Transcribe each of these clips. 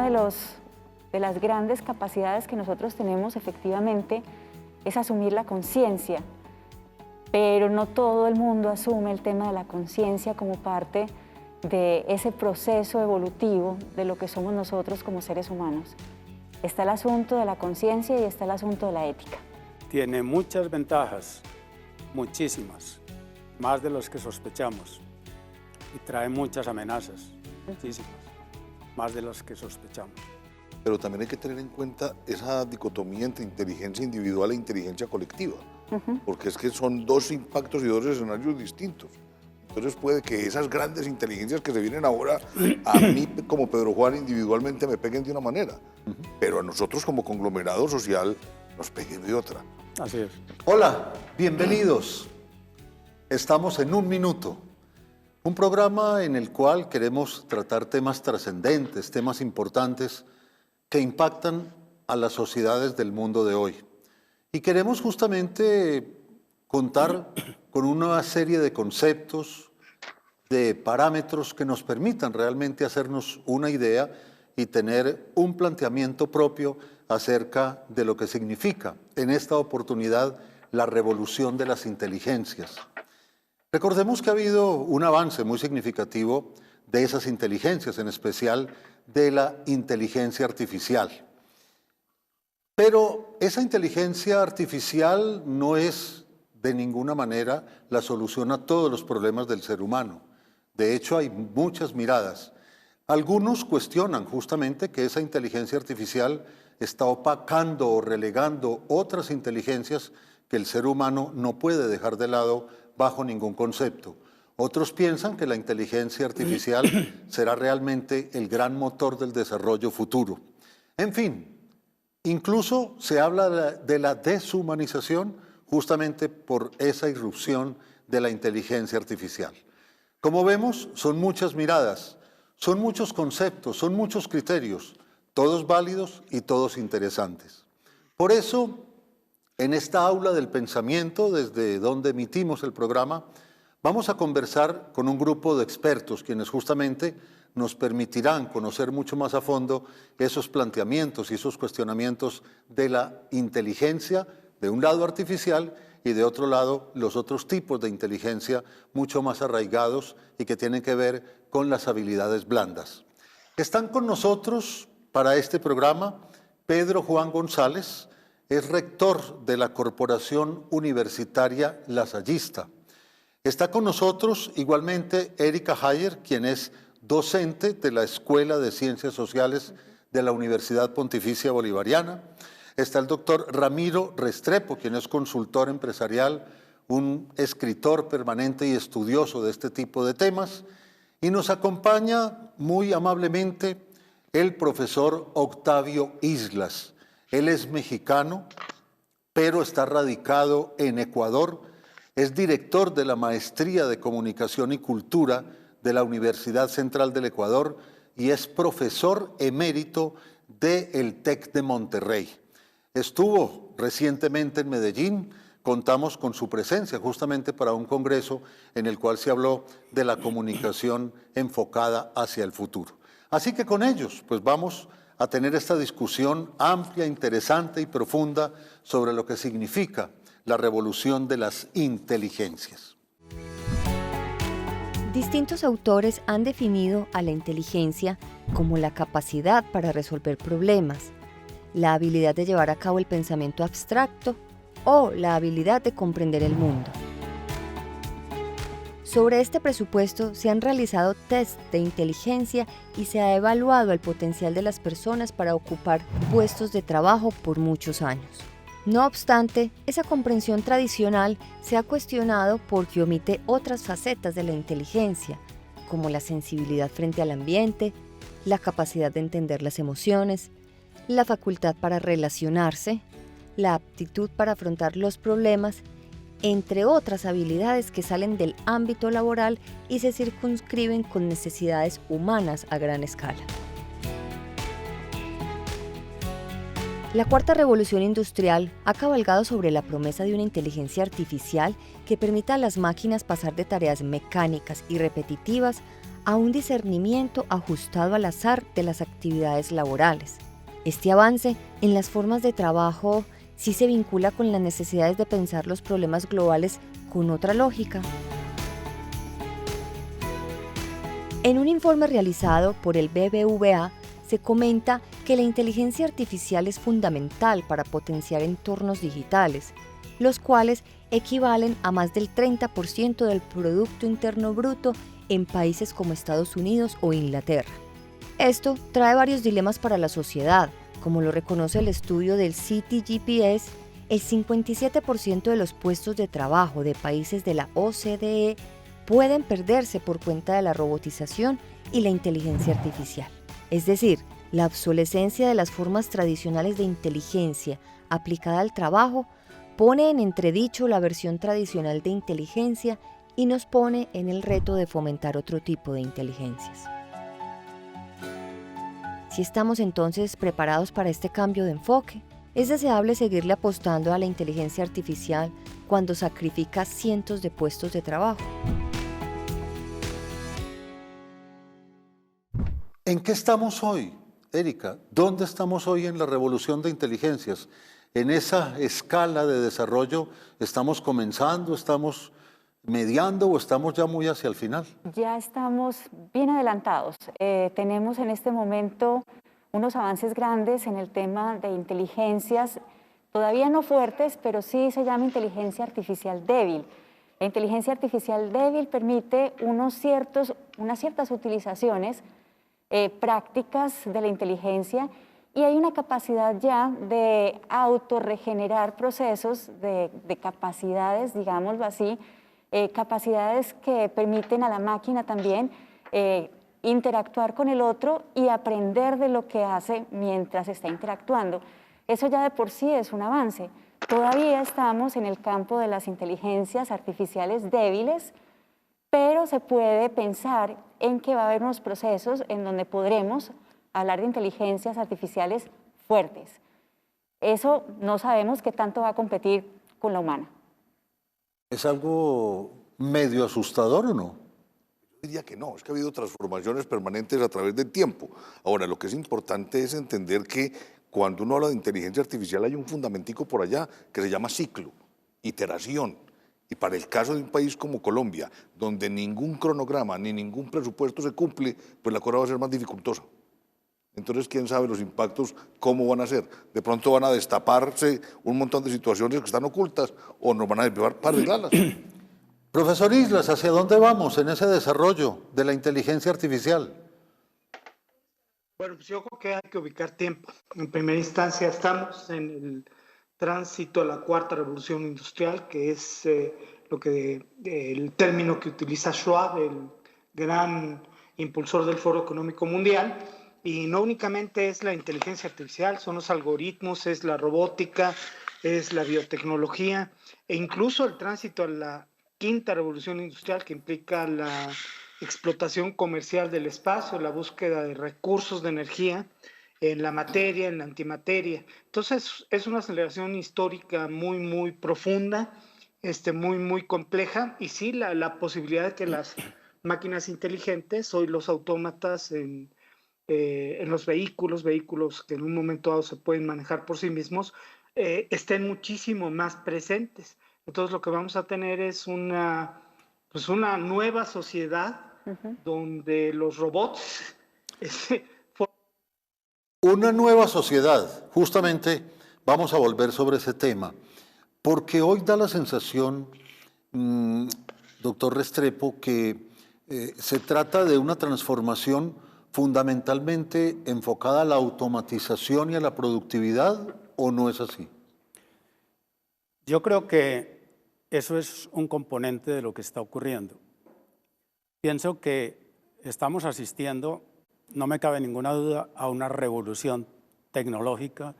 de las grandes capacidades que nosotros tenemos efectivamente es asumir la conciencia, pero no todo el mundo asume el tema de la conciencia como parte de ese proceso evolutivo de lo que somos nosotros como seres humanos. Está el asunto de la conciencia y está el asunto de la ética. Tiene muchas ventajas, muchísimas, más de las que sospechamos, y trae muchas amenazas, muchísimas, más de las que sospechamos. Pero también hay que tener en cuenta esa dicotomía entre inteligencia individual e inteligencia colectiva, porque es que son dos impactos y dos escenarios distintos. Entonces puede que esas grandes inteligencias que se vienen ahora, a mí como Pedro Juan individualmente me peguen de una manera, pero a nosotros como conglomerado social nos peguen de otra. Así es. Hola, bienvenidos. Estamos en Un Minuto, un programa en el cual queremos tratar temas trascendentes, temas importantes que impactan a las sociedades del mundo de hoy. Y queremos justamente contar con una serie de conceptos, de parámetros que nos permitan realmente hacernos una idea y tener un planteamiento propio acerca de lo que significa en esta oportunidad la revolución de las inteligencias. Recordemos que ha habido un avance muy significativo de esas inteligencias, en especial de la inteligencia artificial. Pero esa inteligencia artificial no es de ninguna manera la solución a todos los problemas del ser humano. De hecho, hay muchas miradas. Algunos cuestionan justamente que esa inteligencia artificial está opacando o relegando otras inteligencias que el ser humano no puede dejar de lado bajo ningún concepto. Otros piensan que la inteligencia artificial será realmente el gran motor del desarrollo futuro. En fin, incluso se habla de la deshumanización justamente por esa irrupción de la inteligencia artificial. Como vemos, son muchas miradas, son muchos conceptos, son muchos criterios, todos válidos y todos interesantes. Por eso, en esta aula del pensamiento, desde donde emitimos el programa, vamos a conversar con un grupo de expertos, quienes justamente nos permitirán conocer mucho más a fondo esos planteamientos y esos cuestionamientos de la inteligencia, de un lado artificial, y de otro lado los otros tipos de inteligencia mucho más arraigados y que tienen que ver con las habilidades blandas. Están con nosotros para este programa Pedro Juan González, es rector de la Corporación Universitaria Lasallista. Está con nosotros igualmente Erika Hayer, quien es docente de la Escuela de Ciencias Sociales de la Universidad Pontificia Bolivariana. Está el doctor Ramiro Restrepo, quien es consultor empresarial, un escritor permanente y estudioso de este tipo de temas. Y nos acompaña muy amablemente el profesor Octavio Islas. Él es mexicano, pero está radicado en Ecuador. Es director de la Maestría de Comunicación y Cultura de la Universidad Central del Ecuador y es profesor emérito del TEC de Monterrey. Estuvo recientemente en Medellín, contamos con su presencia justamente para un congreso en el cual se habló de la comunicación enfocada hacia el futuro. Así que con ellos, pues vamos a tener esta discusión amplia, interesante y profunda sobre lo que significa la revolución de las inteligencias. Distintos autores han definido a la inteligencia como la capacidad para resolver problemas, la habilidad de llevar a cabo el pensamiento abstracto o la habilidad de comprender el mundo. Sobre este presupuesto se han realizado tests de inteligencia y se ha evaluado el potencial de las personas para ocupar puestos de trabajo por muchos años. No obstante, esa comprensión tradicional se ha cuestionado porque omite otras facetas de la inteligencia, como la sensibilidad frente al ambiente, la capacidad de entender las emociones, la facultad para relacionarse, la aptitud para afrontar los problemas, entre otras habilidades que salen del ámbito laboral y se circunscriben con necesidades humanas a gran escala. La cuarta revolución industrial ha cabalgado sobre la promesa de una inteligencia artificial que permita a las máquinas pasar de tareas mecánicas y repetitivas a un discernimiento ajustado al azar de las actividades laborales. Este avance en las formas de trabajo sí se vincula con las necesidades de pensar los problemas globales con otra lógica. En un informe realizado por el BBVA, se comenta que la inteligencia artificial es fundamental para potenciar entornos digitales, los cuales equivalen a más del 30% del Producto Interno Bruto en países como Estados Unidos o Inglaterra. Esto trae varios dilemas para la sociedad, como lo reconoce el estudio del CityGPS. El 57% de los puestos de trabajo de países de la OCDE pueden perderse por cuenta de la robotización y la inteligencia artificial. Es decir, la obsolescencia de las formas tradicionales de inteligencia aplicada al trabajo pone en entredicho la versión tradicional de inteligencia y nos pone en el reto de fomentar otro tipo de inteligencias. Si estamos entonces preparados para este cambio de enfoque, es deseable seguirle apostando a la inteligencia artificial cuando sacrifica cientos de puestos de trabajo. ¿En qué estamos hoy, Erika? ¿Dónde estamos hoy en la revolución de inteligencias? En esa escala de desarrollo, ¿estamos comenzando, estamos mediando o estamos ya muy hacia el final? Ya estamos bien adelantados. Tenemos en este momento unos avances grandes en el tema de inteligencias, todavía no fuertes, pero sí se llama inteligencia artificial débil. La inteligencia artificial débil permite unas ciertas utilizaciones prácticas de la inteligencia y hay una capacidad ya de autorregenerar procesos de capacidades, digámoslo así, capacidades que permiten a la máquina también interactuar con el otro y aprender de lo que hace mientras está interactuando. Eso ya de por sí es un avance. Todavía estamos en el campo de las inteligencias artificiales débiles, pero se puede pensar en que va a haber unos procesos en donde podremos hablar de inteligencias artificiales fuertes. Eso no sabemos qué tanto va a competir con la humana. ¿Es algo medio asustador o no? Yo diría que no, es que ha habido transformaciones permanentes a través del tiempo. Ahora, lo que es importante es entender que cuando uno habla de inteligencia artificial hay un fundamentico por allá que se llama ciclo, iteración. Y para el caso de un país como Colombia, donde ningún cronograma ni ningún presupuesto se cumple, pues la cosa va a ser más dificultosa. Entonces, quién sabe los impactos, cómo van a ser. De pronto van a destaparse un montón de situaciones que están ocultas o nos van a llevar para arreglarlas. Profesor Islas, ¿hacia dónde vamos en ese desarrollo de la inteligencia artificial? Bueno, pues yo creo que hay que ubicar tiempo. En primera instancia estamos en el tránsito a la cuarta revolución industrial, que es el término que utiliza Schwab, el gran impulsor del Foro Económico Mundial. Y no únicamente es la inteligencia artificial, son los algoritmos, es la robótica, es la biotecnología e incluso el tránsito a la quinta revolución industrial, que implica la explotación comercial del espacio, la búsqueda de recursos de energía en la materia, en la antimateria. Entonces es una aceleración histórica muy, muy profunda, muy, muy compleja, y sí, la posibilidad de que las máquinas inteligentes, hoy los autómatas en los vehículos que en un momento dado se pueden manejar por sí mismos, estén muchísimo más presentes. Entonces lo que vamos a tener es una nueva sociedad donde los robots... Una nueva sociedad, justamente vamos a volver sobre ese tema, porque hoy da la sensación, doctor Restrepo, que se trata de una transformación fundamentalmente enfocada a la automatización y a la productividad, ¿o no es así? Yo creo que eso es un componente de lo que está ocurriendo. Pienso que estamos asistiendo, no me cabe ninguna duda, a una revolución tecnológica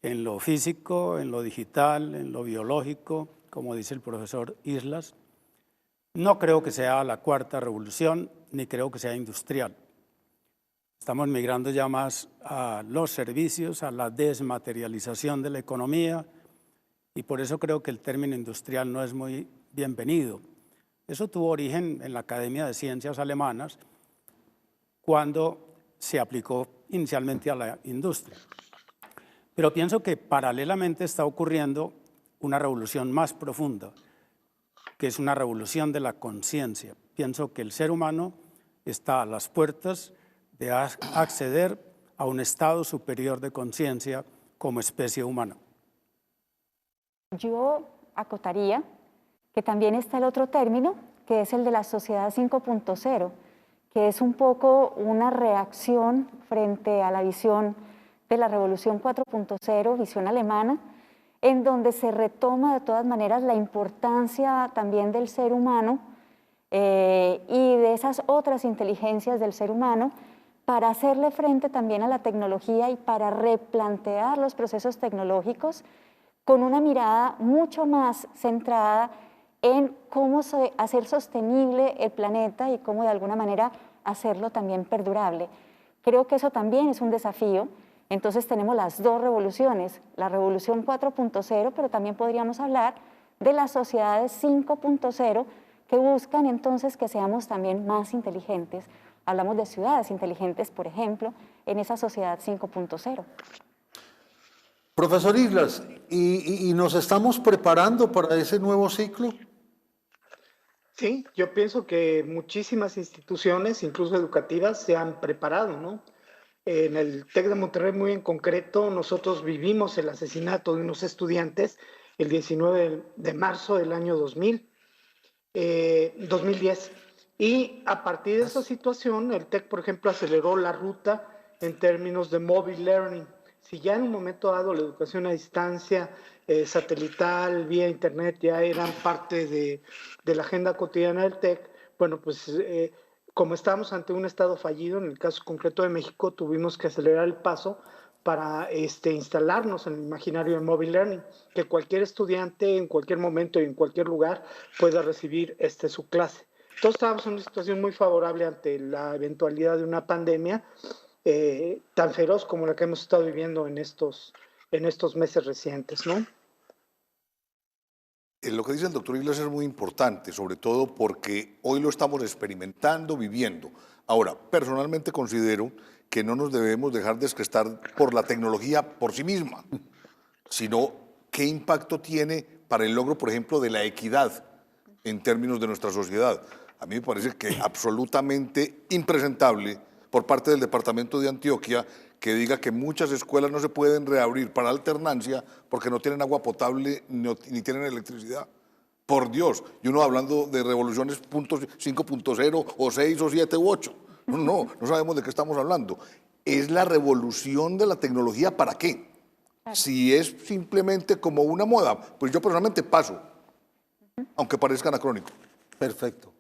en lo físico, en lo digital, en lo biológico, como dice el profesor Islas. No creo que sea la cuarta revolución, ni creo que sea industrial. Estamos migrando ya más a los servicios, a la desmaterialización de la economía, y por eso creo que el término industrial no es muy bienvenido. Eso tuvo origen en la Academia de Ciencias Alemanas, cuando se aplicó inicialmente a la industria. Pero pienso que paralelamente está ocurriendo una revolución más profunda, que es una revolución de la conciencia. Pienso que el ser humano está a las puertas de acceder a un estado superior de conciencia como especie humana. Yo acotaría que también está el otro término, que es el de la sociedad 5.0, que es un poco una reacción frente a la visión de la revolución 4.0, visión alemana, en donde se retoma de todas maneras la importancia también del ser humano y de esas otras inteligencias del ser humano para hacerle frente también a la tecnología y para replantear los procesos tecnológicos con una mirada mucho más centrada en cómo hacer sostenible el planeta y cómo de alguna manera hacerlo también perdurable. Creo que eso también es un desafío. Entonces tenemos las dos revoluciones, la revolución 4.0, pero también podríamos hablar de las sociedades 5.0 que buscan entonces que seamos también más inteligentes. Hablamos de ciudades inteligentes, por ejemplo, en esa sociedad 5.0. Profesor Islas, ¿y nos estamos preparando para ese nuevo ciclo? Sí, yo pienso que muchísimas instituciones, incluso educativas, se han preparado, ¿no? En el TEC de Monterrey, muy en concreto, nosotros vivimos el asesinato de unos estudiantes el 19 de marzo del año 2010. Y a partir de esa situación, el TEC, por ejemplo, aceleró la ruta en términos de mobile learning. Si ya en un momento dado la educación a distancia, satelital, vía internet, ya eran parte de la agenda cotidiana del TEC, bueno, pues como estábamos ante un estado fallido, en el caso concreto de México, tuvimos que acelerar el paso para instalarnos en el imaginario de mobile learning, que cualquier estudiante en cualquier momento y en cualquier lugar pueda recibir su clase. Entonces estábamos en una situación muy favorable ante la eventualidad de una pandemia tan feroz como la que hemos estado viviendo en estos meses recientes, ¿no? Lo que dice el doctor Islas es muy importante, sobre todo porque hoy lo estamos experimentando, viviendo. Ahora, personalmente considero que no nos debemos dejar descrestar por la tecnología por sí misma, sino qué impacto tiene para el logro, por ejemplo, de la equidad en términos de nuestra sociedad. A mí me parece que absolutamente impresentable por parte del departamento de Antioquia que diga que muchas escuelas no se pueden reabrir para alternancia porque no tienen agua potable ni tienen electricidad. Por Dios, y uno hablando de revoluciones 5.0 o 6 o 7 u 8. No sabemos de qué estamos hablando. Es la revolución de la tecnología, ¿para qué? Claro. Si es simplemente como una moda, pues yo personalmente paso, aunque parezca anacrónico. Perfecto.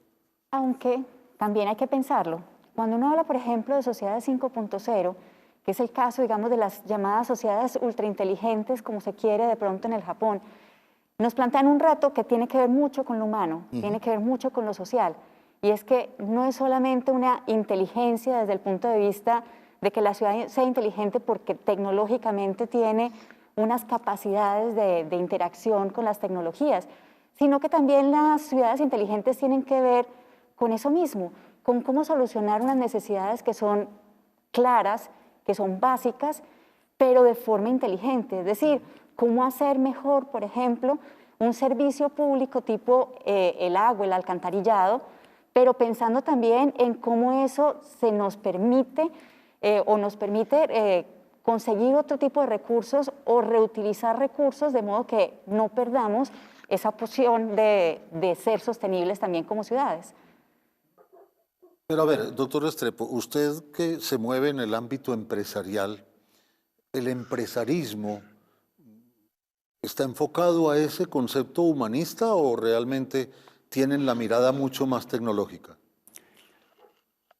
Aunque también hay que pensarlo. Cuando uno habla, por ejemplo, de sociedades 5.0, que es el caso, digamos, de las llamadas sociedades ultrainteligentes, como se quiere de pronto en el Japón, nos plantean un reto que tiene que ver mucho con lo humano, tiene que ver mucho con lo social, y es que no es solamente una inteligencia desde el punto de vista de que la ciudad sea inteligente porque tecnológicamente tiene unas capacidades de interacción con las tecnologías, sino que también las ciudades inteligentes tienen que ver con eso mismo, con cómo solucionar unas necesidades que son claras, que son básicas, pero de forma inteligente. Es decir, cómo hacer mejor, por ejemplo, un servicio público tipo el agua, el alcantarillado, pero pensando también en cómo eso se nos permite conseguir otro tipo de recursos o reutilizar recursos de modo que no perdamos esa posición de ser sostenibles también como ciudades. Pero a ver, doctor Restrepo, usted que se mueve en el ámbito empresarial, ¿el empresarismo está enfocado a ese concepto humanista o realmente tienen la mirada mucho más tecnológica?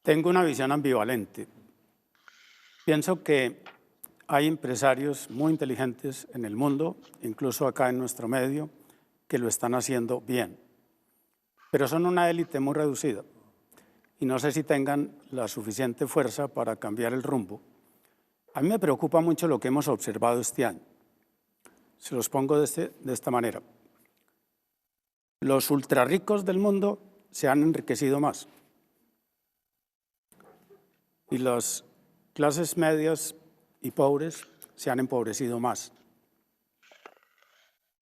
Tengo una visión ambivalente. Pienso que hay empresarios muy inteligentes en el mundo, incluso acá en nuestro medio, que lo están haciendo bien, pero son una élite muy reducida y no sé si tengan la suficiente fuerza para cambiar el rumbo. A mí me preocupa mucho lo que hemos observado este año. Se los pongo de esta manera. Los ultrarricos del mundo se han enriquecido más. y las clases medias y pobres se han empobrecido más.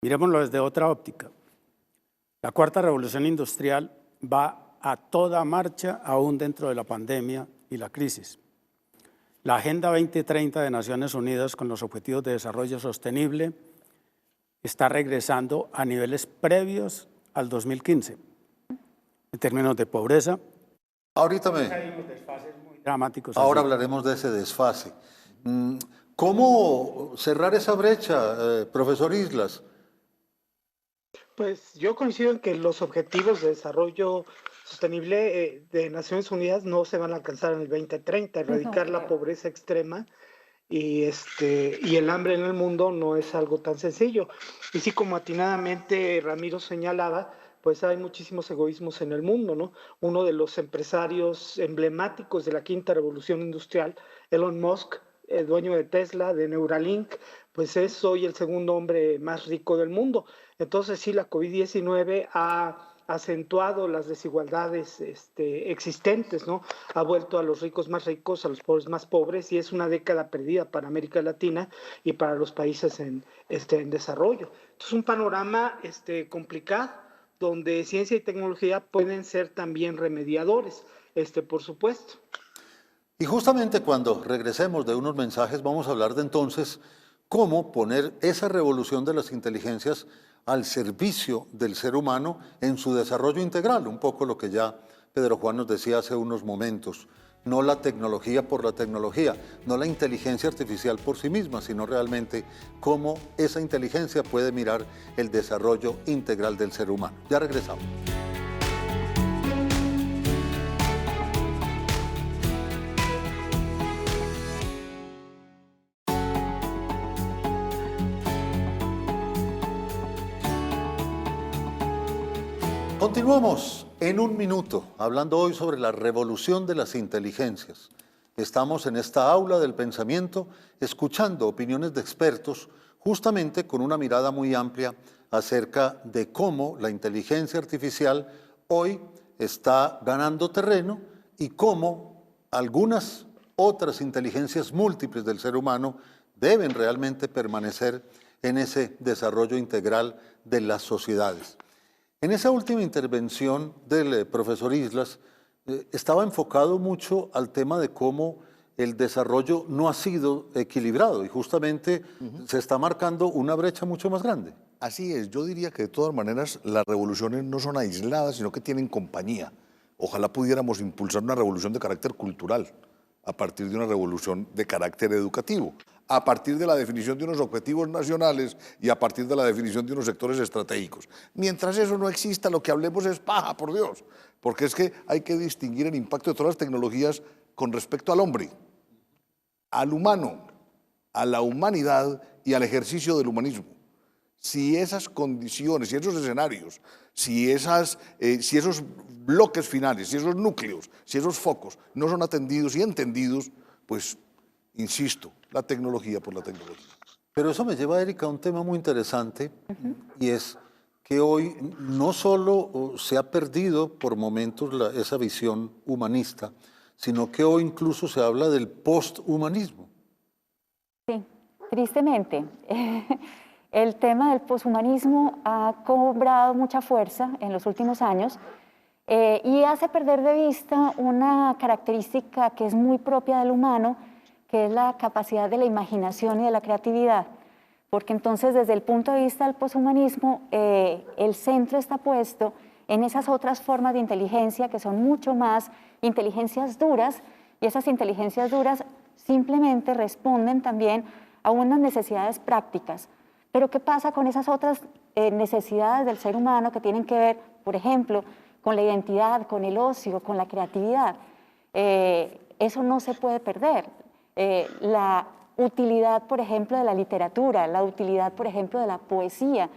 Miremoslo desde otra óptica. La cuarta revolución industrial va a toda marcha aún dentro de la pandemia y la crisis. La Agenda 2030 de Naciones Unidas con los Objetivos de Desarrollo Sostenible está regresando a niveles previos al 2015 en términos de pobreza. Ahorita Dramáticos. Ahora así. hablaremos de ese desfase. ¿Cómo cerrar esa brecha, profesor Islas? Pues yo coincido en que los objetivos de desarrollo sostenible de Naciones Unidas no se van a alcanzar en el 2030. Erradicar la pobreza extrema y el hambre en el mundo no es algo tan sencillo. Y sí, como atinadamente Ramiro señalaba, pues hay muchísimos egoísmos en el mundo, ¿no? Uno de los empresarios emblemáticos de la quinta revolución industrial, Elon Musk, el dueño de Tesla, de Neuralink, pues es hoy el segundo hombre más rico del mundo. Entonces sí, la COVID-19 ha acentuado las desigualdades existentes, ¿no? Ha vuelto a los ricos más ricos, a los pobres más pobres, y es una década perdida para América Latina y para los países en desarrollo. Entonces, un panorama complicado, donde ciencia y tecnología pueden ser también remediadores, por supuesto. Y justamente cuando regresemos de unos mensajes vamos a hablar de entonces cómo poner esa revolución de las inteligencias al servicio del ser humano en su desarrollo integral, un poco lo que ya Pedro Juan nos decía hace unos momentos. No la tecnología por la tecnología, no la inteligencia artificial por sí misma, sino realmente cómo esa inteligencia puede mirar el desarrollo integral del ser humano. Ya regresamos. Continuamos en un minuto, hablando hoy sobre la revolución de las inteligencias. Estamos en esta aula del pensamiento, escuchando opiniones de expertos, justamente con una mirada muy amplia acerca de cómo la inteligencia artificial hoy está ganando terreno y cómo algunas otras inteligencias múltiples del ser humano deben realmente permanecer en ese desarrollo integral de las sociedades. En esa última intervención del profesor Islas, estaba enfocado mucho al tema de cómo el desarrollo no ha sido equilibrado y justamente se está marcando una brecha mucho más grande. Así es, yo diría que de todas maneras las revoluciones no son aisladas, sino que tienen compañía. Ojalá pudiéramos impulsar una revolución de carácter cultural a partir de una revolución de carácter educativo, a partir de la definición de unos objetivos nacionales y a partir de la definición de unos sectores estratégicos. Mientras eso no exista, lo que hablemos es paja, por Dios, porque es que hay que distinguir el impacto de todas las tecnologías con respecto al hombre, al humano, a la humanidad y al ejercicio del humanismo. Si esas condiciones, si esos escenarios, si esos bloques finales, si esos núcleos, si esos focos no son atendidos y entendidos, pues, insisto, la tecnología por la tecnología. Pero eso me lleva, Erika, a un tema muy interesante y es que hoy no solo se ha perdido por momentos esa visión humanista, sino que hoy incluso se habla del posthumanismo. Sí, tristemente. El tema del poshumanismo ha cobrado mucha fuerza en los últimos años y hace perder de vista una característica que es muy propia del humano, que es la capacidad de la imaginación y de la creatividad. Porque entonces, desde el punto de vista del poshumanismo, el centro está puesto en esas otras formas de inteligencia que son mucho más inteligencias duras, y esas inteligencias duras simplemente responden también a unas necesidades prácticas. Pero ¿qué pasa con esas otras necesidades del ser humano que tienen que ver, por ejemplo, con la identidad, con el ocio, con la creatividad? Eso no se puede perder. La utilidad, por ejemplo, de la literatura, la utilidad, por ejemplo, de la poesía,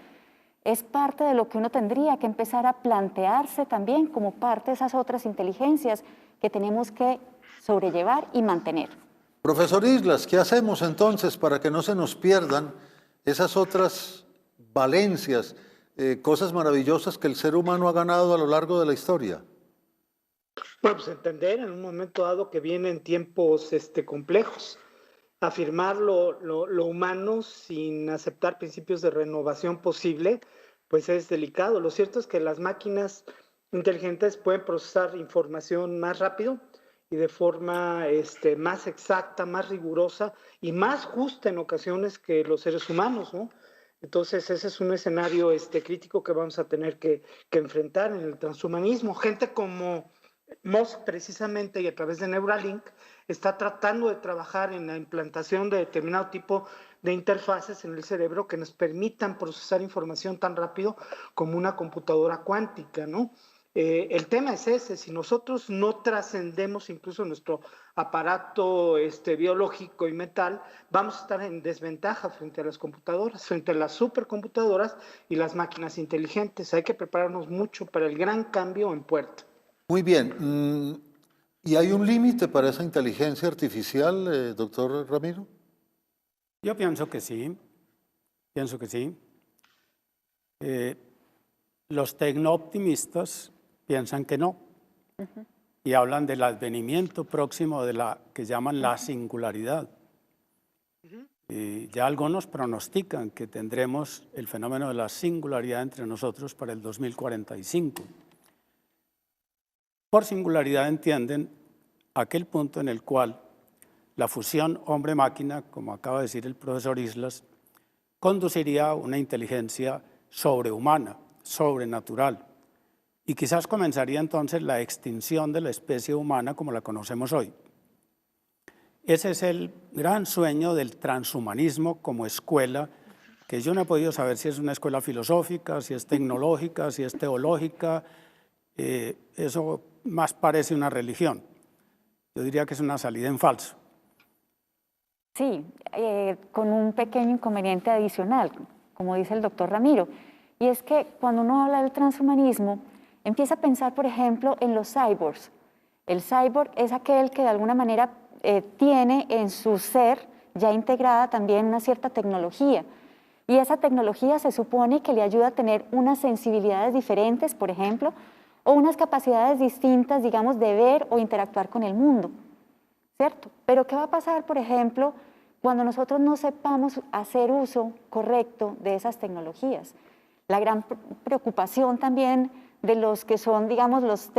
es parte de lo que uno tendría que empezar a plantearse también como parte de esas otras inteligencias que tenemos que sobrellevar y mantener. Profesor Islas, ¿qué hacemos entonces para que no se nos pierdan esas otras valencias, cosas maravillosas que el ser humano ha ganado a lo largo de la historia? Bueno, pues entender en un momento dado que vienen tiempos complejos. Afirmar lo humano sin aceptar principios de renovación posible, pues es delicado. Lo cierto es que las máquinas inteligentes pueden procesar información más rápido y de forma más exacta, más rigurosa y más justa en ocasiones que los seres humanos, ¿no? Entonces ese es un escenario crítico que vamos a tener que enfrentar en el transhumanismo. Gente como Musk precisamente y a través de Neuralink está tratando de trabajar en la implantación de determinado tipo de interfaces en el cerebro que nos permitan procesar información tan rápido como una computadora cuántica, ¿no? El tema es ese, si nosotros no trascendemos incluso nuestro aparato biológico y mental, vamos a estar en desventaja frente a las computadoras, frente a las supercomputadoras y las máquinas inteligentes. Hay que prepararnos mucho para el gran cambio en puerta. Muy bien. ¿Y hay un límite para esa inteligencia artificial, doctor Ramiro? Yo pienso que sí, pienso que sí. Los tecnooptimistas piensan que no, y hablan del advenimiento próximo de la que llaman la singularidad. Y ya algunos pronostican que tendremos el fenómeno de la singularidad entre nosotros para el 2045. Por singularidad entienden aquel punto en el cual la fusión hombre-máquina, como acaba de decir el profesor Islas, conduciría a una inteligencia sobrehumana, sobrenatural, y quizás comenzaría entonces la extinción de la especie humana como la conocemos hoy. Ese es el gran sueño del transhumanismo como escuela, que yo no he podido saber si es una escuela filosófica, si es tecnológica, si es teológica. Eso más parece una religión. Yo diría que es una salida en falso. Sí, con un pequeño inconveniente adicional, como dice el doctor Ramiro, y es que cuando uno habla del transhumanismo, empieza a pensar, por ejemplo, en los cyborgs. El cyborg es aquel que de alguna manera tiene en su ser ya integrada también una cierta tecnología, y esa tecnología se supone que le ayuda a tener unas sensibilidades diferentes, por ejemplo, o unas capacidades distintas, digamos, de ver o interactuar con el mundo, ¿cierto? Pero ¿qué va a pasar, por ejemplo, cuando nosotros no sepamos hacer uso correcto de esas tecnologías? La gran preocupación también de los que son, digamos, los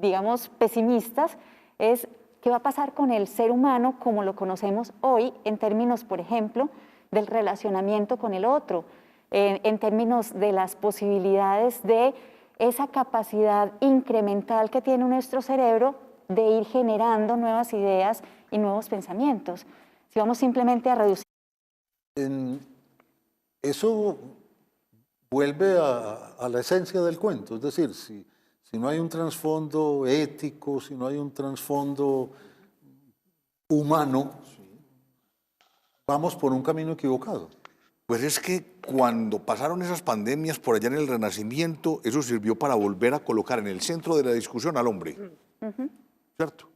digamos, pesimistas, es qué va a pasar con el ser humano como lo conocemos hoy en términos, por ejemplo, del relacionamiento con el otro, en términos de las posibilidades de esa capacidad incremental que tiene nuestro cerebro de ir generando nuevas ideas y nuevos pensamientos. Si vamos simplemente a reducir... Eso vuelve a la esencia del cuento, es decir, si no hay un trasfondo ético, si no hay un trasfondo humano, vamos por un camino equivocado. Pues es que cuando pasaron esas pandemias por allá en el Renacimiento, eso sirvió para volver a colocar en el centro de la discusión al hombre, ¿cierto?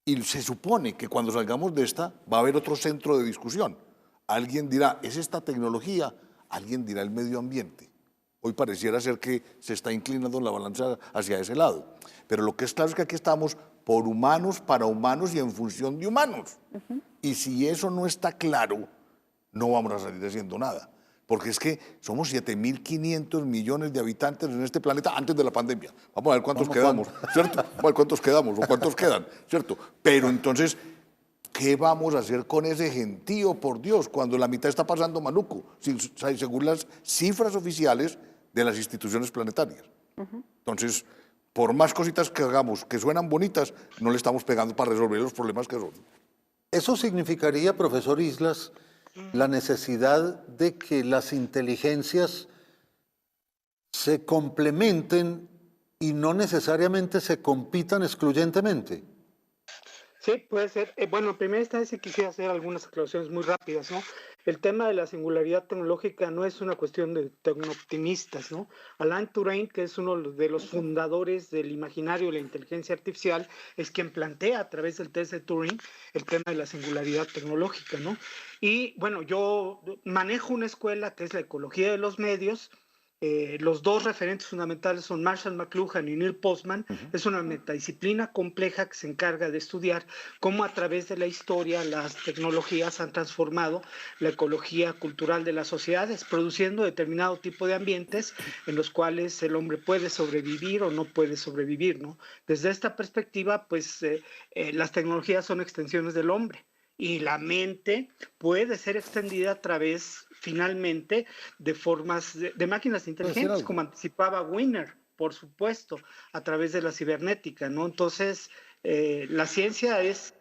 Y se supone que cuando salgamos de esta va a haber otro centro de discusión. Alguien dirá, ¿es esta tecnología? Alguien dirá el medio ambiente. Hoy pareciera ser que se está inclinando la balanza hacia ese lado. Pero lo que es claro es que aquí estamos por humanos, para humanos y en función de humanos. Y si eso no está claro, no vamos a salir haciendo nada. Porque es que somos 7.500 millones de habitantes en este planeta antes de la pandemia. Vamos a ver cuántos quedamos, ¿cierto? Vamos a ver cuántos quedamos o cuántos quedan, ¿cierto? Pero entonces, ¿qué vamos a hacer con ese gentío, por Dios, cuando la mitad está pasando maluco, según las cifras oficiales de las instituciones planetarias? Entonces, por más cositas que hagamos que suenan bonitas, no le estamos pegando para resolver los problemas que son. Eso significaría, profesor Islas, la necesidad de que las inteligencias se complementen y no necesariamente se compitan excluyentemente. Sí, puede ser. Bueno, en primera instancia quisiera hacer algunas aclaraciones muy rápidas, ¿no? El tema de la singularidad tecnológica no es una cuestión de tecnooptimistas, ¿no? Alan Turing, que es uno de los fundadores del imaginario de la inteligencia artificial, es quien plantea a través del test de Turing el tema de la singularidad tecnológica, ¿no? Y bueno, yo manejo una escuela que es la ecología de los medios, Los dos referentes fundamentales son Marshall McLuhan y Neil Postman. Es una metadisciplina compleja que se encarga de estudiar cómo a través de la historia las tecnologías han transformado la ecología cultural de las sociedades, produciendo determinado tipo de ambientes en los cuales el hombre puede sobrevivir o no puede sobrevivir, ¿no? Desde esta perspectiva, pues las tecnologías son extensiones del hombre. Y la mente puede ser extendida a través, finalmente, de formas de máquinas inteligentes, como anticipaba Wiener, por supuesto, a través de la cibernética, ¿no? Entonces, la ciencia es...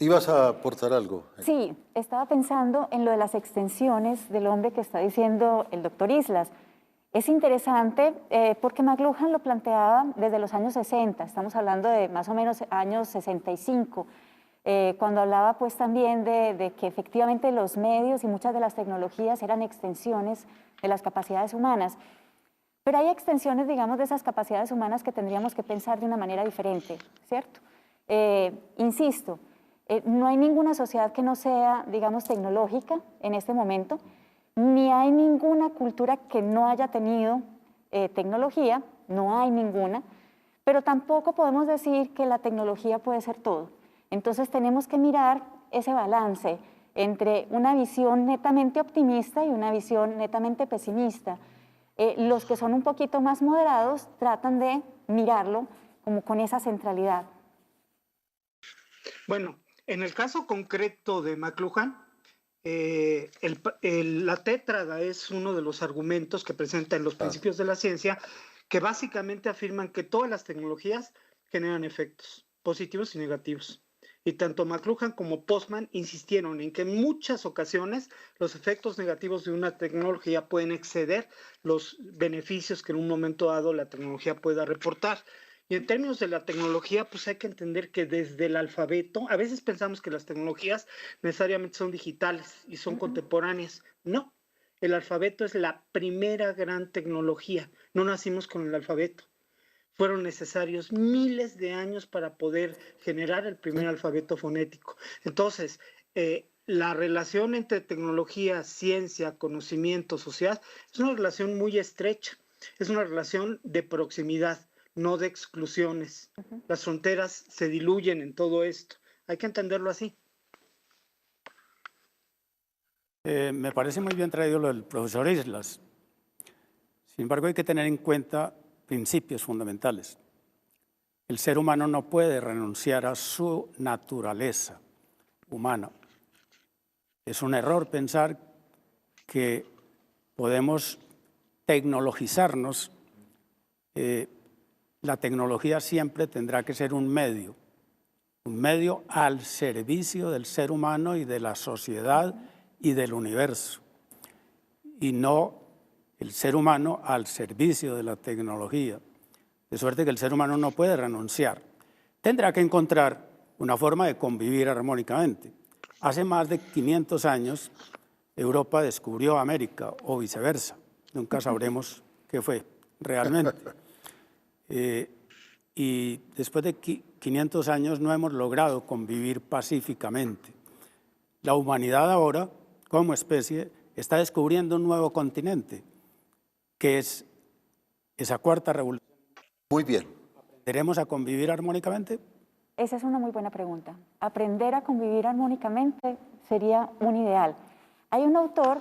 ¿Ibas a aportar algo? Sí, estaba pensando en lo de las extensiones del hombre que está diciendo el doctor Islas. Es interesante porque McLuhan lo planteaba desde los años 60, estamos hablando de más o menos años 65, cuando hablaba pues también de que efectivamente los medios y muchas de las tecnologías eran extensiones de las capacidades humanas. Pero hay extensiones, digamos, de esas capacidades humanas que tendríamos que pensar de una manera diferente, ¿cierto? Insisto, no hay ninguna sociedad que no sea, digamos, tecnológica en este momento, ni hay ninguna cultura que no haya tenido tecnología, no hay ninguna, pero tampoco podemos decir que la tecnología puede ser todo. Entonces tenemos que mirar ese balance entre una visión netamente optimista y una visión netamente pesimista. Los que son un poquito más moderados tratan de mirarlo como con esa centralidad. Bueno, en el caso concreto de McLuhan, la tétrada es uno de los argumentos que presenta en los principios de la ciencia, que básicamente afirman que todas las tecnologías generan efectos positivos y negativos. Y tanto McLuhan como Postman insistieron en que en muchas ocasiones los efectos negativos de una tecnología pueden exceder los beneficios que en un momento dado la tecnología pueda reportar. Y en términos de la tecnología, pues hay que entender que desde el alfabeto, a veces pensamos que las tecnologías necesariamente son digitales y son contemporáneas. No, el alfabeto es la primera gran tecnología. No nacimos con el alfabeto. Fueron necesarios miles de años para poder generar el primer alfabeto fonético. Entonces, la relación entre tecnología, ciencia, conocimiento, sociedad, es una relación muy estrecha. Es una relación de proximidad, no de exclusiones. Las fronteras se diluyen en todo esto. Hay que entenderlo así. Me parece muy bien traído lo del profesor Islas. Sin embargo, hay que tener en cuenta principios fundamentales. El ser humano no puede renunciar a su naturaleza humana. Es un error pensar que podemos tecnologizarnos. La tecnología siempre tendrá que ser un medio al servicio del ser humano y de la sociedad y del universo, y no el ser humano al servicio de la tecnología, de suerte que el ser humano no puede renunciar. Tendrá que encontrar una forma de convivir armónicamente. Hace más de 500 años, Europa descubrió América, o viceversa. Nunca sabremos qué fue realmente. Y después de 500 años no hemos logrado convivir pacíficamente. La humanidad ahora, como especie, está descubriendo un nuevo continente, que es esa cuarta revolución. Muy bien. ¿Aprenderemos a convivir armónicamente? Esa es una muy buena pregunta. Aprender a convivir armónicamente sería un ideal. Hay un autor,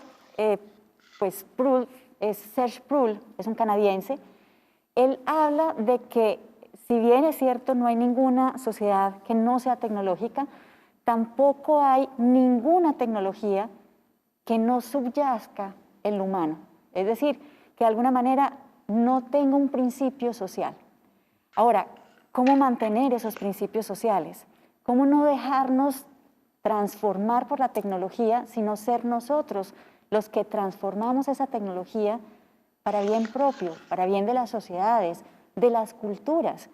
pues Proul, es Serge Proul, es un canadiense. Él habla de que, si bien es cierto, no hay ninguna sociedad que no sea tecnológica, tampoco hay ninguna tecnología que no subyazca en lo humano. Es decir, que de alguna manera no tenga un principio social. Ahora, ¿cómo mantener esos principios sociales? ¿Cómo no dejarnos transformar por la tecnología, sino ser nosotros los que transformamos esa tecnología para bien propio, para bien de las sociedades, de las culturas,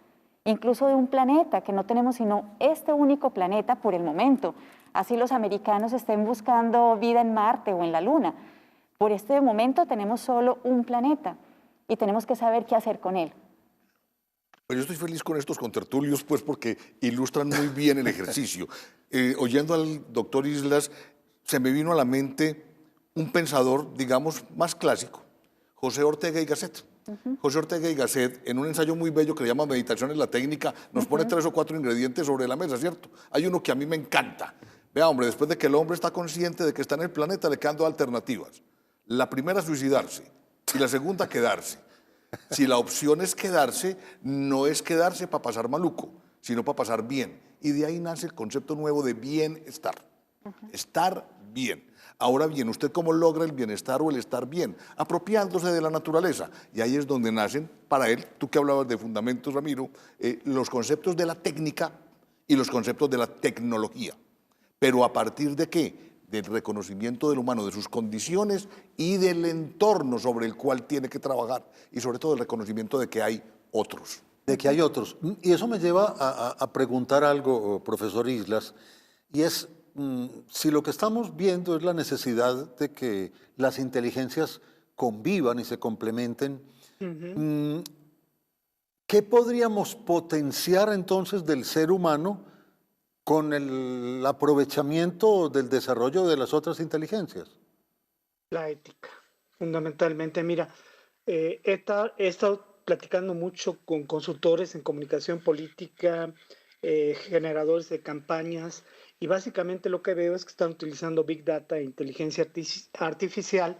incluso de un planeta, que no tenemos sino este único planeta por el momento? Así los americanos estén buscando vida en Marte o en la Luna. Por este momento tenemos solo un planeta y tenemos que saber qué hacer con él. Yo estoy feliz con estos contertulios, pues, porque ilustran muy bien el ejercicio. Oyendo al doctor Islas, se me vino a la mente un pensador, digamos, más clásico, José Ortega y Gasset. José Ortega y Gasset, en un ensayo muy bello que le llama Meditaciones en la técnica, nos pone 3 o 4 ingredientes sobre la mesa, ¿cierto? Hay uno que a mí me encanta. Vea, hombre, después de que el hombre está consciente de que está en el planeta, le quedan 2 alternativas. La primera, suicidarse, y la segunda, quedarse. Si la opción es quedarse, no es quedarse para pasar maluco, sino para pasar bien. Y de ahí nace el concepto nuevo de bienestar. Estar bien. Ahora bien, ¿usted cómo logra el bienestar o el estar bien? Apropiándose de la naturaleza. Y ahí es donde nacen, para él, tú que hablabas de fundamentos, Ramiro, los conceptos de la técnica y los conceptos de la tecnología. ¿Pero a partir de qué? Del reconocimiento del humano, de sus condiciones y del entorno sobre el cual tiene que trabajar. Y sobre todo el reconocimiento de que hay otros. De que hay otros. Y eso me lleva a preguntar algo, profesor Islas, y es si lo que estamos viendo es la necesidad de que las inteligencias convivan y se complementen, ¿qué podríamos potenciar entonces del ser humano con el aprovechamiento del desarrollo de las otras inteligencias? La ética, fundamentalmente. Mira, he estado platicando mucho con consultores en comunicación política, generadores de campañas, y básicamente lo que veo es que están utilizando Big Data e inteligencia artificial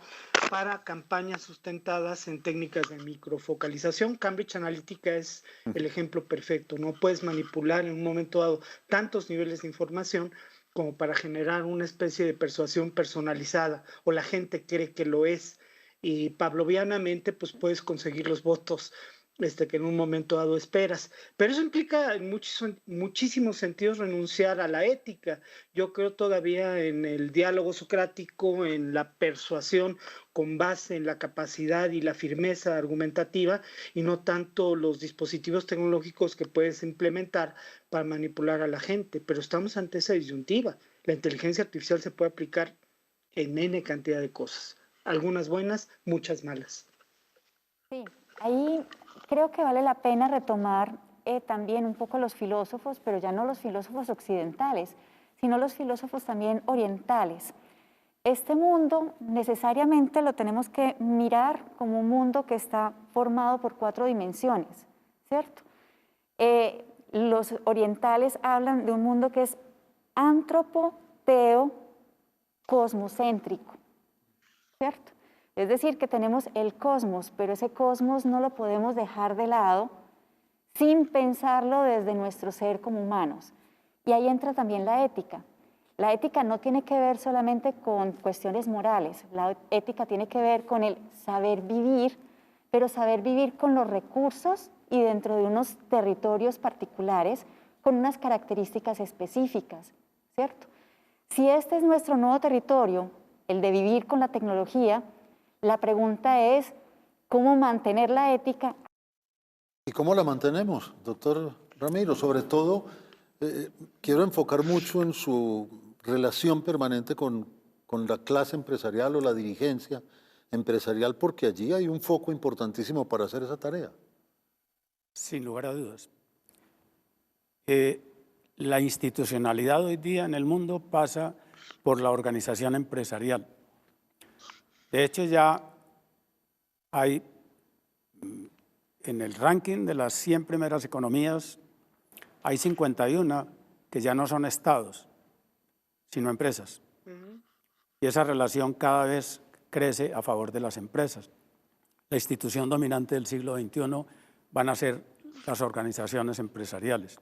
para campañas sustentadas en técnicas de microfocalización. Cambridge Analytica es el ejemplo perfecto. No puedes manipular en un momento dado tantos niveles de información como para generar una especie de persuasión personalizada, o la gente cree que lo es, y pavlovianamente pues puedes conseguir los votos que en un momento dado esperas. Pero eso implica en muchísimos sentidos renunciar a la ética. Yo creo todavía en el diálogo socrático, en la persuasión con base en la capacidad y la firmeza argumentativa, y no tanto los dispositivos tecnológicos que puedes implementar para manipular a la gente. Pero estamos ante esa disyuntiva. La inteligencia artificial se puede aplicar en N cantidad de cosas. Algunas buenas, muchas malas. Sí, ahí creo que vale la pena retomar también un poco los filósofos, pero ya no los filósofos occidentales, sino los filósofos también orientales. Este mundo necesariamente lo tenemos que mirar como un mundo que está formado por 4 dimensiones, ¿cierto? Los orientales hablan de un mundo que es antropoteo-cosmocéntrico, ¿cierto? Es decir, que tenemos el cosmos, pero ese cosmos no lo podemos dejar de lado sin pensarlo desde nuestro ser como humanos. Y ahí entra también la ética. La ética no tiene que ver solamente con cuestiones morales, la ética tiene que ver con el saber vivir, pero saber vivir con los recursos y dentro de unos territorios particulares con unas características específicas, ¿cierto? Si este es nuestro nuevo territorio, el de vivir con la tecnología, la pregunta es cómo mantener la ética. ¿Y cómo la mantenemos, doctor Ramiro? Sobre todo, quiero enfocar mucho en su relación permanente con la clase empresarial o la dirigencia empresarial, porque allí hay un foco importantísimo para hacer esa tarea. Sin lugar a dudas. La institucionalidad hoy día en el mundo pasa por la organización empresarial. De hecho, ya hay en el ranking de las 100 primeras economías, hay 51 que ya no son estados, sino empresas. Y esa relación cada vez crece a favor de las empresas. La institución dominante del siglo XXI van a ser las organizaciones empresariales.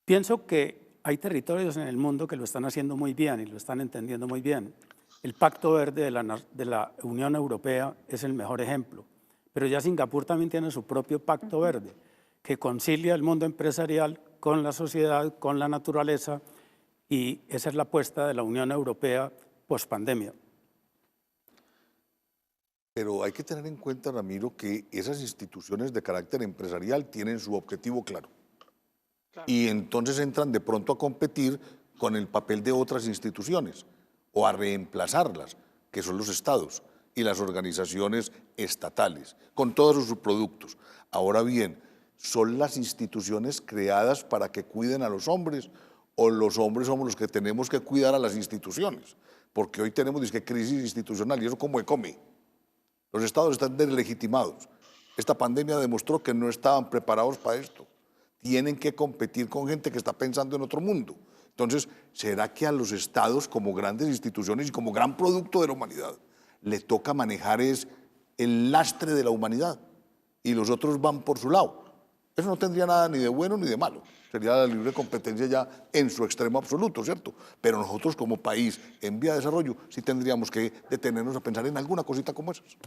Pienso que hay territorios en el mundo que lo están haciendo muy bien y lo están entendiendo muy bien. El Pacto Verde de la Unión Europea es el mejor ejemplo, pero ya Singapur también tiene su propio Pacto Verde, que concilia el mundo empresarial con la sociedad, con la naturaleza, y esa es la apuesta de la Unión Europea post-pandemia. Pero hay que tener en cuenta, Ramiro, que esas instituciones de carácter empresarial tienen su objetivo claro. Y entonces entran de pronto a competir con el papel de otras instituciones o a reemplazarlas, que son los estados y las organizaciones estatales, con todos sus subproductos. Ahora bien, ¿son las instituciones creadas para que cuiden a los hombres o los hombres somos los que tenemos que cuidar a las instituciones? porque hoy tenemos dizque, crisis institucional, y eso cómo se come. Los estados están deslegitimados. Esta pandemia demostró que no estaban preparados para esto. Tienen que competir con gente que está pensando en otro mundo. Entonces, ¿será que a los estados, como grandes instituciones y como gran producto de la humanidad, le toca manejar el lastre de la humanidad y los otros van por su lado? Eso no tendría nada ni de bueno ni de malo. Sería la libre competencia ya en su extremo absoluto, ¿cierto? Pero nosotros como país en vía de desarrollo sí tendríamos que detenernos a pensar en alguna cosita como esas.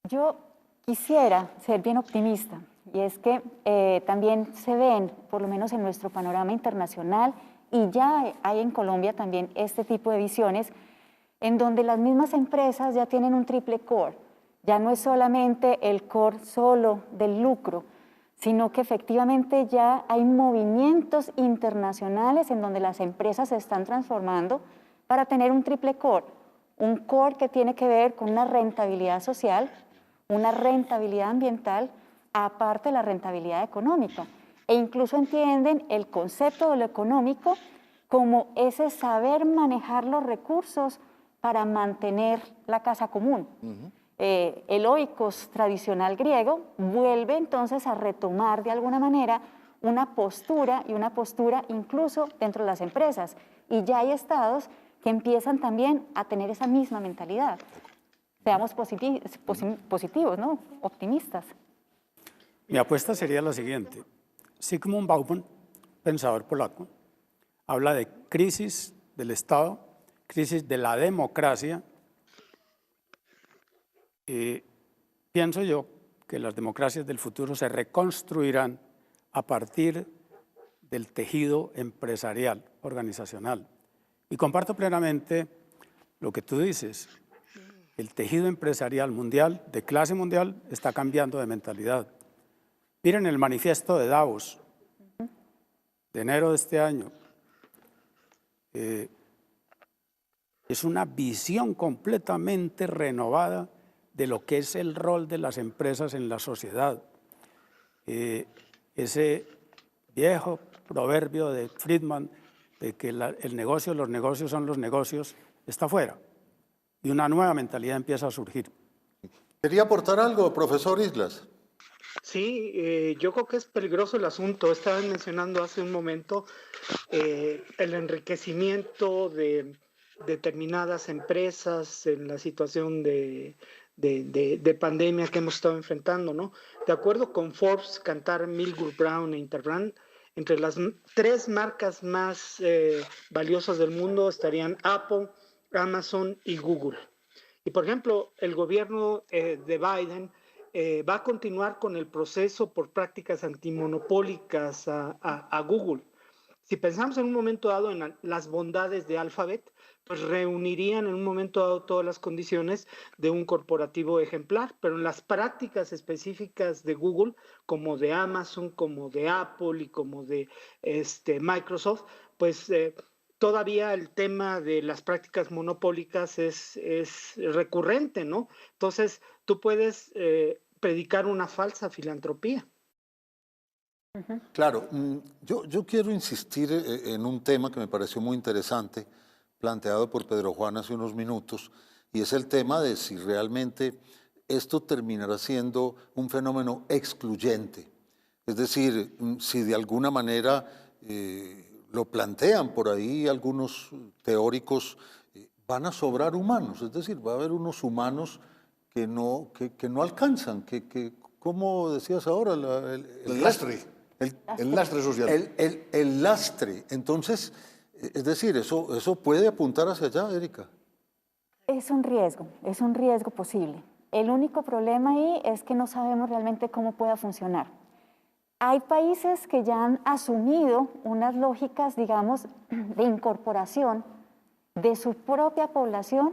Yo quisiera ser bien optimista, y es que también se ven, por lo menos en nuestro panorama internacional, y ya hay en Colombia también este tipo de visiones, en donde las mismas empresas ya tienen un triple core. Ya no es solamente el core solo del lucro, sino que efectivamente ya hay movimientos internacionales en donde las empresas se están transformando para tener un triple core. Un core que tiene que ver con una rentabilidad social, una rentabilidad ambiental, aparte de la rentabilidad económica. E incluso entienden el concepto de lo económico como ese saber manejar los recursos para mantener la casa común. El oikos tradicional griego vuelve entonces a retomar de alguna manera una postura incluso dentro de las empresas. Y ya hay estados que empiezan también a tener esa misma mentalidad. Seamos positivos, ¿no? Optimistas. Mi apuesta sería la siguiente. Zygmunt Bauman, pensador polaco, habla de crisis del Estado, crisis de la democracia. Pienso yo que las democracias del futuro se reconstruirán a partir del tejido empresarial, organizacional. Y comparto plenamente lo que tú dices. El tejido empresarial mundial, de clase mundial, está cambiando de mentalidad. Miren el manifiesto de Davos, de enero de este año. Es una visión completamente renovada de lo que es el rol de las empresas en la sociedad. Ese viejo proverbio de Friedman de que los negocios son los negocios, está fuera. Y una nueva mentalidad empieza a surgir. ¿Quería aportar algo, profesor Islas? Sí, yo creo que es peligroso el asunto. Estaban mencionando hace un momento el enriquecimiento de determinadas empresas en la situación de pandemia que hemos estado enfrentando, ¿no? De acuerdo con Forbes, Kantar, Milgrom Brown e Interbrand, entre las 3 marcas más valiosas del mundo estarían Apple, Amazon y Google. Y por ejemplo, el gobierno de Biden va a continuar con el proceso por prácticas antimonopólicas a Google. Si pensamos en un momento dado en las bondades de Alphabet, pues reunirían en un momento dado todas las condiciones de un corporativo ejemplar, pero en las prácticas específicas de Google, como de Amazon, como de Apple y como de Microsoft, pues todavía el tema de las prácticas monopólicas es recurrente, ¿no? Entonces, tú puedes predicar una falsa filantropía. Claro, yo quiero insistir en un tema que me pareció muy interesante, planteado por Pedro Juan hace unos minutos, y es el tema de si realmente esto terminará siendo un fenómeno excluyente. Es decir, si de alguna manera lo plantean por ahí algunos teóricos, van a sobrar humanos, es decir, va a haber unos humanos que no alcanzan, ¿cómo decías ahora? El lastre. El lastre social. El lastre. Entonces, es decir, eso puede apuntar hacia allá, Erika. Es un riesgo posible. El único problema ahí es que no sabemos realmente cómo pueda funcionar. Hay países que ya han asumido unas lógicas, digamos, de incorporación de su propia población,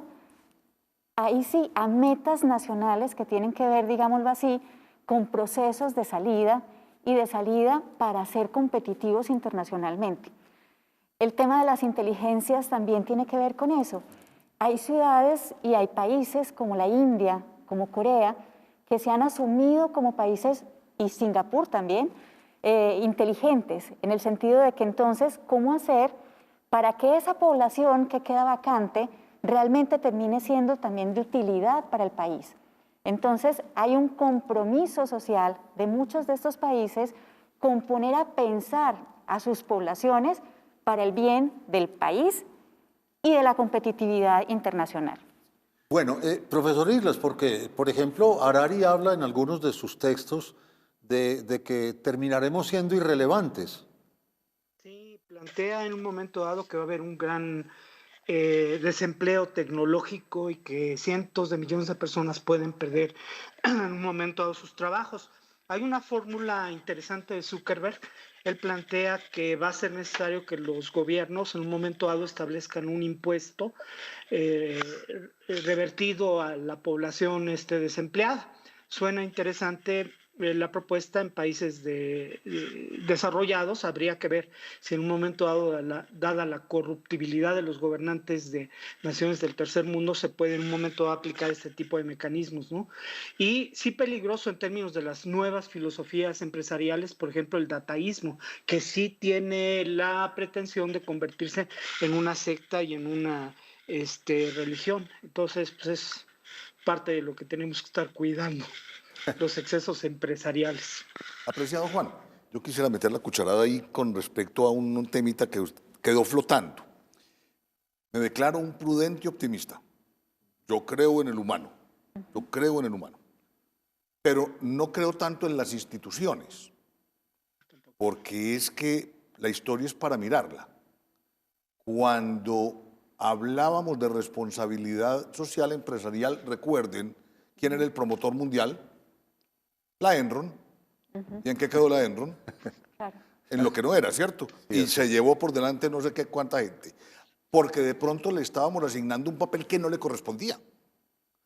ahí sí, a metas nacionales que tienen que ver, digámoslo así, con procesos de salida y de salida para ser competitivos internacionalmente. El tema de las inteligencias también tiene que ver con eso. Hay ciudades y hay países como la India, como Corea, que se han asumido como países, y Singapur también, inteligentes, en el sentido de que entonces, ¿cómo hacer para que esa población que queda vacante realmente termine siendo también de utilidad para el país. Entonces, hay un compromiso social de muchos de estos países con poner a pensar a sus poblaciones para el bien del país y de la competitividad internacional. Bueno, profesor Islas, porque, por ejemplo, Harari habla en algunos de sus textos de que terminaremos siendo irrelevantes. Sí, plantea en un momento dado que va a haber un gran desempleo tecnológico y que cientos de millones de personas pueden perder en un momento dado sus trabajos. Hay una fórmula interesante de Zuckerberg. Él plantea que va a ser necesario que los gobiernos en un momento dado establezcan un impuesto revertido a la población desempleada. Suena interesante la propuesta en países desarrollados. Habría que ver si en un momento dado, dada la corruptibilidad de los gobernantes de naciones del tercer mundo, se puede en un momento dado aplicar este tipo de mecanismos, ¿no? Y sí peligroso en términos de las nuevas filosofías empresariales, por ejemplo el dataísmo, que sí tiene la pretensión de convertirse en una secta y en una religión. Entonces, pues es parte de lo que tenemos que estar cuidando, los excesos empresariales. Apreciado Juan, yo quisiera meter la cucharada ahí con respecto a un temita que quedó flotando. Me declaro un prudente optimista. Yo creo en el humano. Yo creo en el humano. Pero no creo tanto en las instituciones, porque es que la historia es para mirarla. Cuando hablábamos de responsabilidad social empresarial, recuerden quién era el promotor mundial, la Enron. ¿Y en qué quedó la Enron? Claro. En lo que no era, ¿cierto? Y se llevó por delante no sé qué cuánta gente, porque de pronto le estábamos asignando un papel que no le correspondía.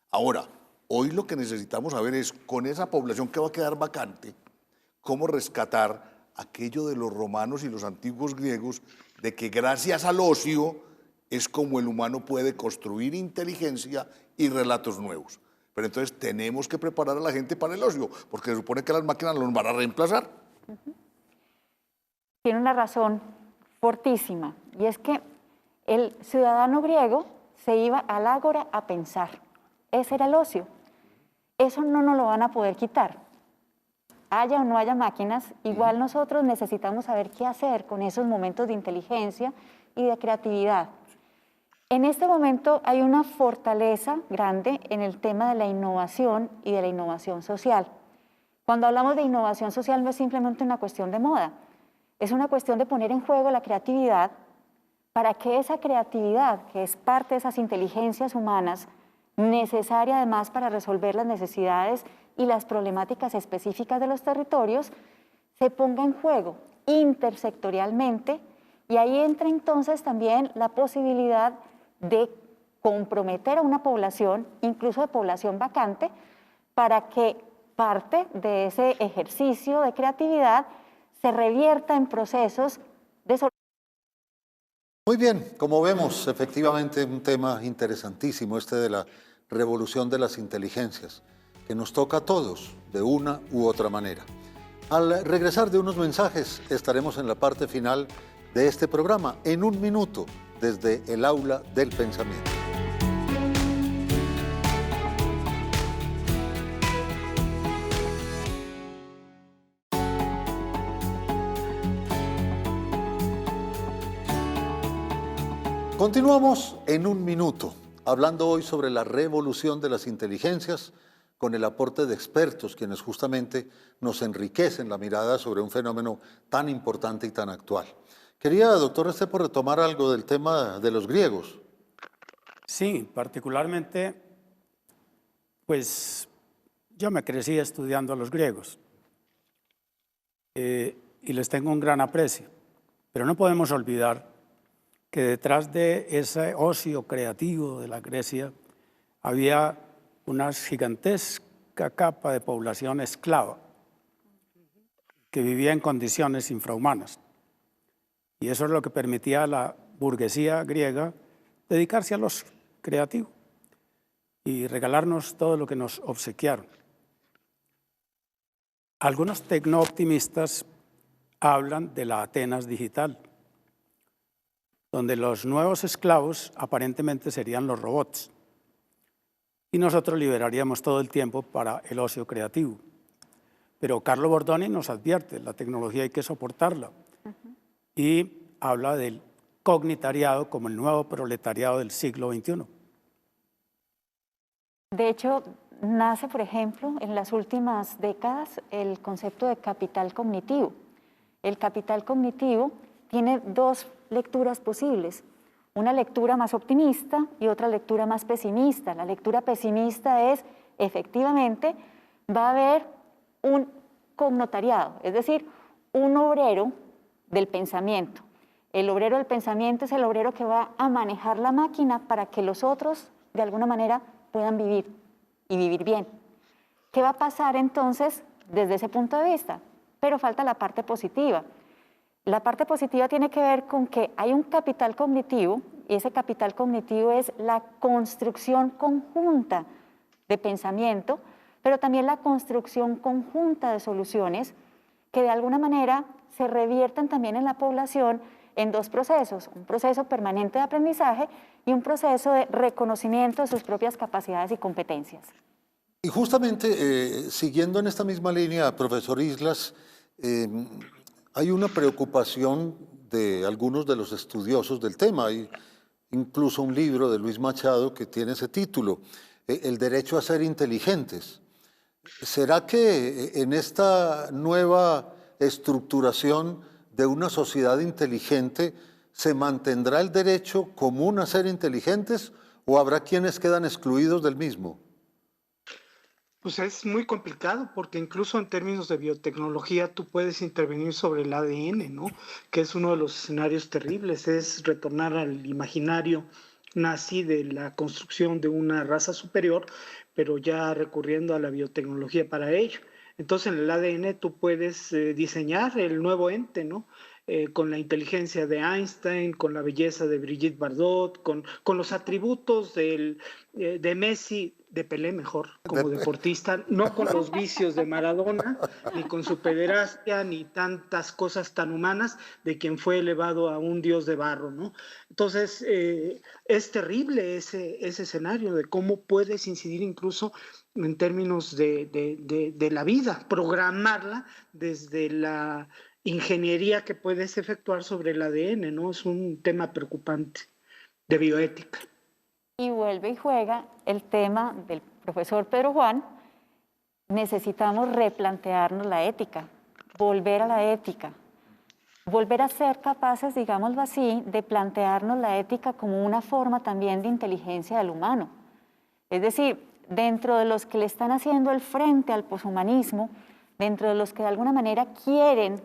Ahora, hoy lo que necesitamos saber es, con esa población que va a quedar vacante, cómo rescatar aquello de los romanos y los antiguos griegos, de que gracias al ocio es como el humano puede construir inteligencia y relatos nuevos. Pero entonces tenemos que preparar a la gente para el ocio, porque se supone que las máquinas los van a reemplazar. Tiene una razón fortísima, y es que el ciudadano griego se iba al ágora a pensar. Ese era el ocio. Eso no nos lo van a poder quitar. Haya o no haya máquinas, igual nosotros necesitamos saber qué hacer con esos momentos de inteligencia y de creatividad. En este momento hay una fortaleza grande en el tema de la innovación y de la innovación social. Cuando hablamos de innovación social no es simplemente una cuestión de moda, es una cuestión de poner en juego la creatividad para que esa creatividad, que es parte de esas inteligencias humanas, necesaria además para resolver las necesidades y las problemáticas específicas de los territorios, se ponga en juego intersectorialmente, y ahí entra entonces también la posibilidad de comprometer a una población, incluso de población vacante, para que parte de ese ejercicio de creatividad se revierta en procesos de solución. Muy bien, como vemos, efectivamente un tema interesantísimo este de la revolución de las inteligencias, que nos toca a todos de una u otra manera. Al regresar de unos mensajes, estaremos en la parte final de este programa, en un minuto, desde el aula del pensamiento. Continuamos en un minuto, hablando hoy sobre la revolución de las inteligencias, con el aporte de expertos, quienes justamente nos enriquecen la mirada sobre un fenómeno tan importante y tan actual. Quería, doctor Restrepo, retomar algo del tema de los griegos. Sí, particularmente, pues yo me crecí estudiando a los griegos y les tengo un gran aprecio, pero no podemos olvidar que detrás de ese ocio creativo de la Grecia había una gigantesca capa de población esclava que vivía en condiciones infrahumanas. Y eso es lo que permitía a la burguesía griega dedicarse a los creativos y regalarnos todo lo que nos obsequiaron. Algunos tecnooptimistas hablan de la Atenas digital. donde los nuevos esclavos aparentemente serían los robots y nosotros liberaríamos todo el tiempo para el ocio creativo. Pero Carlo Bordoni nos advierte, la tecnología hay que soportarla y habla del cognitariado como el nuevo proletariado del siglo XXI. De hecho, nace, por ejemplo, en las últimas décadas el concepto de capital cognitivo. El capital cognitivo tiene dos lecturas posibles, una lectura más optimista y otra lectura más pesimista. La lectura pesimista es, efectivamente, va a haber un cognotariado, es decir, un obrero del pensamiento. El obrero del pensamiento es el obrero que va a manejar la máquina para que los otros, de alguna manera, puedan vivir y vivir bien. ¿Qué va a pasar entonces desde ese punto de vista? Pero falta la parte positiva. La parte positiva tiene que ver con que hay un capital cognitivo y ese capital cognitivo es la construcción conjunta de pensamiento, pero también la construcción conjunta de soluciones que de alguna manera se revierten también en la población en dos procesos, un proceso permanente de aprendizaje y un proceso de reconocimiento de sus propias capacidades y competencias. Y justamente, siguiendo en esta misma línea, profesor Islas, hay una preocupación de algunos de los estudiosos del tema. Hay incluso un libro de Luis Machado que tiene ese título, El derecho a ser inteligentes. ¿Será que en esta nueva estructuración de una sociedad inteligente se mantendrá el derecho común a ser inteligentes o habrá quienes quedan excluidos del mismo? Pues es muy complicado porque incluso en términos de biotecnología tú puedes intervenir sobre el ADN, ¿no? Que es uno de los escenarios terribles, es retornar al imaginario nazi de la construcción de una raza superior, pero ya recurriendo a la biotecnología para ello. Entonces en el ADN tú puedes diseñar el nuevo ente, ¿no? Con la inteligencia de Einstein, con la belleza de Brigitte Bardot, con los atributos de Messi, de Pelé mejor, como deportista, no con los vicios de Maradona, ni con su pederastia, ni tantas cosas tan humanas de quien fue elevado a un dios de barro, ¿no? Entonces, es terrible ese escenario de cómo puedes incidir incluso en términos de la vida, programarla desde la ingeniería que puedes efectuar sobre el ADN, ¿no? Es un tema preocupante de bioética. Y vuelve y juega el tema del profesor Pedro Juan, necesitamos replantearnos la ética, volver a la ética, volver a ser capaces, digámoslo así, de plantearnos la ética como una forma también de inteligencia del humano. Es decir, dentro de los que le están haciendo el frente al poshumanismo, dentro de los que de alguna manera quieren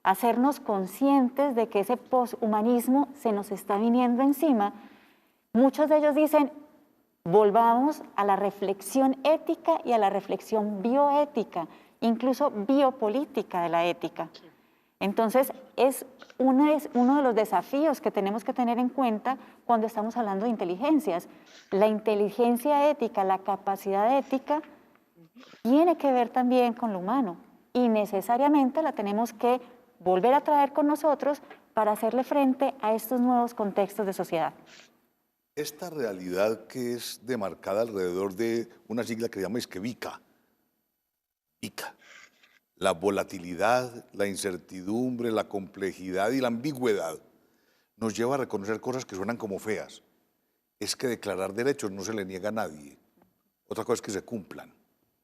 hacernos conscientes de que ese poshumanismo se nos está viniendo encima, muchos de ellos dicen, volvamos a la reflexión ética y a la reflexión bioética, incluso biopolítica de la ética. Entonces, es uno de los desafíos que tenemos que tener en cuenta cuando estamos hablando de inteligencias. La inteligencia ética, la capacidad ética, tiene que ver también con lo humano y necesariamente la tenemos que volver a traer con nosotros para hacerle frente a estos nuevos contextos de sociedad. Esta realidad que es demarcada alrededor de una sigla que se llama VICA, la volatilidad, la incertidumbre, la complejidad y la ambigüedad, nos lleva a reconocer cosas que suenan como feas. Es que declarar derechos no se le niega a nadie. Otra cosa es que se cumplan,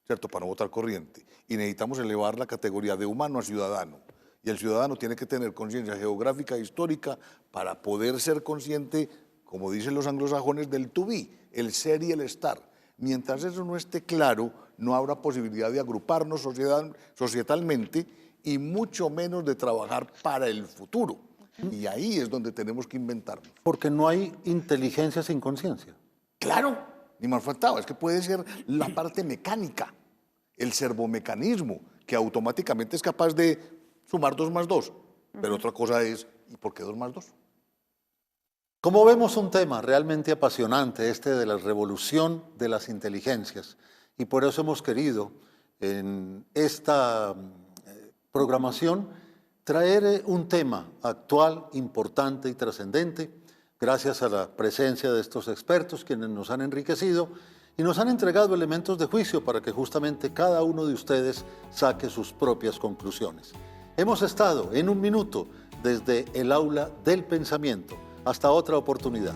¿cierto? Para no votar corriente. Y necesitamos elevar la categoría de humano a ciudadano. Y el ciudadano tiene que tener conciencia geográfica e histórica para poder ser consciente, como dicen los anglosajones, del to be, el ser y el estar. Mientras eso no esté claro, no habrá posibilidad de agruparnos societalmente y mucho menos de trabajar para el futuro. Y ahí es donde tenemos que inventarnos. Porque no hay inteligencia sin conciencia. Claro, ni más faltaba, es que puede ser la parte mecánica, el servomecanismo, que automáticamente es capaz de sumar 2 más 2. Pero otra cosa es, ¿y por qué 2 más 2? Como vemos, un tema realmente apasionante, este de la revolución de las inteligencias. Y por eso hemos querido en esta programación traer un tema actual, importante y trascendente, gracias a la presencia de estos expertos quienes nos han enriquecido y nos han entregado elementos de juicio para que justamente cada uno de ustedes saque sus propias conclusiones. Hemos estado en un minuto desde el aula del pensamiento. Hasta otra oportunidad.